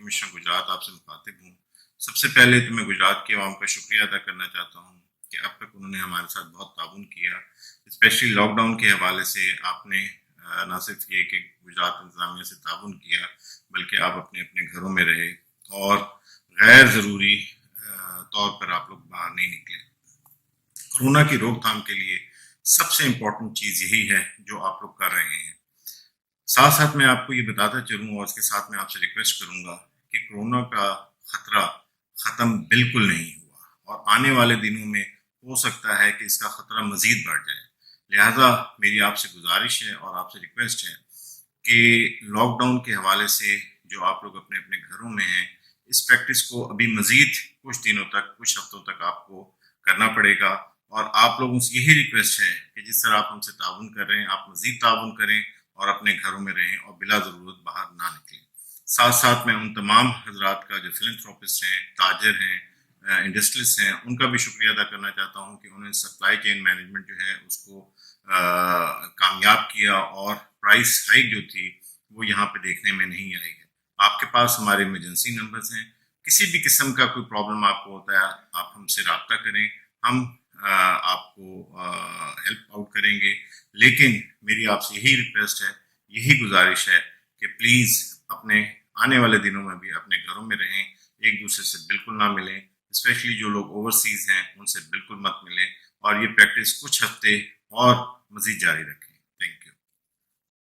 Commissioner Gujarat آپ سے مخاطب ہوں۔ سب سے پہلے تو میں گجرات کے عوام کا شکریہ ادا کرنا چاہتا ہوں کہ اب تک انہوں نے ہمارے ساتھ بہت تعاون کیا، اسپیشلی لاک ڈاؤن کے حوالے سے آپ نے نہ صرف یہ کہ گجرات انتظامیہ سے تعاون کیا، بلکہ آپ اپنے اپنے گھروں میں رہے اور غیر ضروری طور پر آپ لوگ باہر نہیں نکلے۔ کورونا کی روک تھام کے لیے سب سے امپورٹنٹ چیز یہی ہے جو آپ لوگ کر رہے ہیں۔ ساتھ ساتھ میں آپ کو یہ بتاتا چلوں اور اس کے ساتھ میں آپ سے ریکویسٹ کروں گا کہ کورونا کا خطرہ ختم بالکل نہیں ہوا اور آنے والے دنوں میں ہو سکتا ہے کہ اس کا خطرہ مزید بڑھ جائے۔ لہٰذا میری آپ سے گزارش ہے اور آپ سے ریکویسٹ ہے کہ لاک ڈاؤن کے حوالے سے جو آپ لوگ اپنے اپنے گھروں میں ہیں، اس پریکٹس کو ابھی مزید کچھ دنوں تک، کچھ ہفتوں تک آپ کو کرنا پڑے گا، اور آپ لوگوں سے یہی ریکویسٹ ہے کہ جس طرح آپ ہم سے تعاون کر رہے ہیں آپ مزید تعاون کریں اور اپنے گھروں میں رہیں اور بلا ضرورت باہر نہ نکلیں۔ ساتھ ساتھ میں ان تمام حضرات کا جو فلنتھروپسٹ ہیں، تاجر ہیں، انڈسٹریلسٹ ہیں، ان کا بھی شکریہ ادا کرنا چاہتا ہوں کہ انہوں نے سپلائی چین مینجمنٹ جو ہے اس کو کامیاب کیا اور پرائس ہائیک جو تھی وہ یہاں پہ دیکھنے میں نہیں آئی ہے۔ آپ کے پاس ہمارے ایمرجنسی نمبرز ہیں، کسی بھی قسم کا کوئی پرابلم آپ کو ہوتا ہے آپ ہم سے رابطہ کریں، ہم آپ کو ہیلپ آؤٹ کریں گے۔ لیکن میری آپ سے یہی ریکویسٹ ہے، یہی گزارش ہے کہ پلیز اپنے آنے والے دنوں میں بھی اپنے گھروں میں رہیں، ایک دوسرے سے بالکل نہ ملیں، اسپیشلی جو لوگ اوورسیز ہیں ان سے بالکل مت ملیں، اور یہ پریکٹس کچھ ہفتے اور مزید جاری رکھیں۔